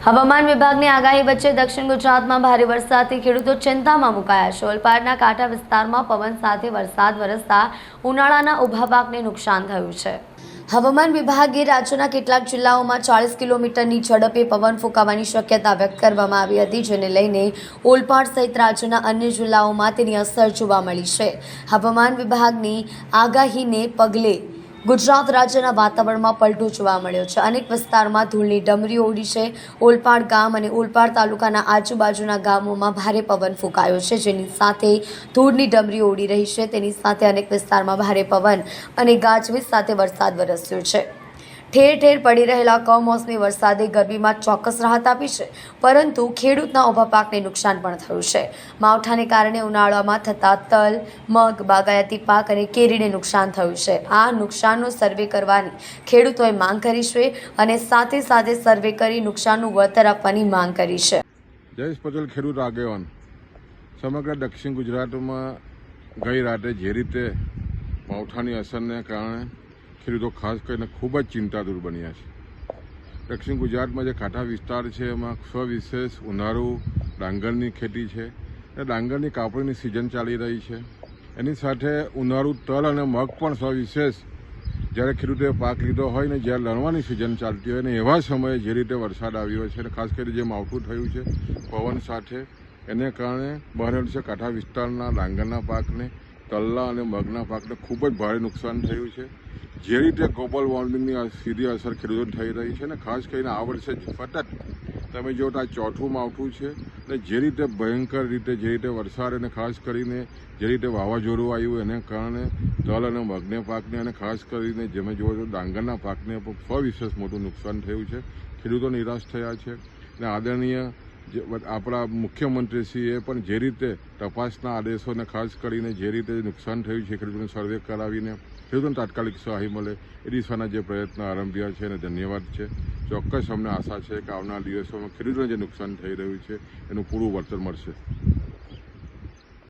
હવામાન વિભાગની આગાહી વચ્ચે દક્ષિણ ગુજરાતમાં ભારે વરસાદથી ખેડૂતો ચિંતામાં મુકાયા છે। ઓલપાડના કાંઠા વિસ્તારમાં પવન સાથે વરસાદ વરસતા ઉનાળાના ઊભા પાકને નુકસાન થયું છે। હવામાન વિભાગે રાજ્યના કેટલાક જિલ્લાઓમાં 40 કિલોમીટરની ઝડપે પવન ફૂંકાવાની શક્યતા વ્યક્ત કરવામાં આવી હતી, જેને લઈને ઓલપાડ સહિત રાજ્યના અન્ય જિલ્લાઓમાં તેની અસર જોવા મળી છે। હવામાન વિભાગની આગાહીને પગલે ગુજરાત રાજ્યના વાતાવરણમાં પલટો જોવા મળ્યો છે। અનેક વિસ્તારમાં ધૂળની ડમરીઓ ઉડી છે। ઓલપાડ ગામ અને ઓલપાડ તાલુકાના આજુબાજુના ગામોમાં ભારે પવન ફૂંકાયો છે, જેની સાથે ધૂળની ડમરીઓ ઉડી રહી છે। તેની સાથે અનેક વિસ્તારમાં ભારે પવન અને ગાજવીજ સાથે વરસાદ વરસ્યો છે। ઠેર ઠેર પડી રહેલા કમોસમી વરસાદે ગરમીમાં ચોક્કસ રાહત આપી છે, પરંતુ ખેડૂતના ઊભા પાકને નુકસાન પણ થયું છે। માવઠાને કારણે ઉનાળામાં થતા તલ, મગ, બાગાયતી પાક અને કેરીને નુકસાન થયું છે। આ નુકસાનનો સર્વે કરવાની ખેડૂતોએ માંગ કરી છે અને સાથે સાથે સર્વે કરી નુકસાનનું વળતર આપવાની માંગ કરી છે। જયેશ પટેલ, ખેડૂત આગેવાન। સમગ્ર દક્ષિણ ગુજરાતમાં ગઈ રાતે જે રીતે માવઠાની અસરને કારણે ખેડૂતો ખાસ કરીને ખૂબ જ ચિંતાતુર બન્યા છે। દક્ષિણ ગુજરાતમાં જે કાંઠા વિસ્તાર છે એમાં સવિશેષ ઉનાળુ ડાંગરની ખેતી છે અને ડાંગરની કાપણીની સિઝન ચાલી રહી છે। એની સાથે ઉનાળુ તલ અને મગ પણ સવિશેષ જ્યારે ખેડૂતોએ પાક લીધો હોય ને જ્યારે લણવાની સિઝન ચાલતી હોય ને એવા સમયે જે રીતે વરસાદ આવ્યો છે અને ખાસ કરીને જે માવઠું થયું છે પવન સાથે, એને કારણે બહાર છે કાંઠા વિસ્તારના ડાંગરના પાકને, તલના અને મગના પાકને ખૂબ જ ભારે નુકસાન થયું છે। જે રીતે ગ્લોબલ વોર્મિંગની સીધી અસર ખેડૂતોને થઈ રહી છે ને ખાસ કરીને આ વર્ષે સતત તમે જો આ ચોથું માવઠું છે ને જે રીતે ભયંકર રીતે જે રીતે વરસાદ અને ખાસ કરીને જે રીતે વાવાઝોડું આવ્યું એને કારણે તલ અને મગને પાકને અને ખાસ કરીને જેમે જોવો તો ડાંગરના પાકને પણ સવિશેષ મોટું નુકસાન થયું છે। ખેડૂતો નિરાશ થયા છે અને આદરણીય આપણા મુખ્યમંત્રીશ્રીએ પણ જે રીતે તપાસના આદેશોને ખાસ કરીને જે રીતે નુકસાન થયું છે ખેડૂતોને સર્વે કરાવીને ખેડૂતોને તાત્કાલિક સહાય મળે એ દિશાના જે પ્રયત્નો આરંભ્યા છે એને ધન્યવાદ છે। ચોક્કસ અમને આશા છે કે આવનારા દિવસોમાં ખેડૂતોને જે નુકસાન થઈ રહ્યું છે એનું પૂરું વળતર મળશે।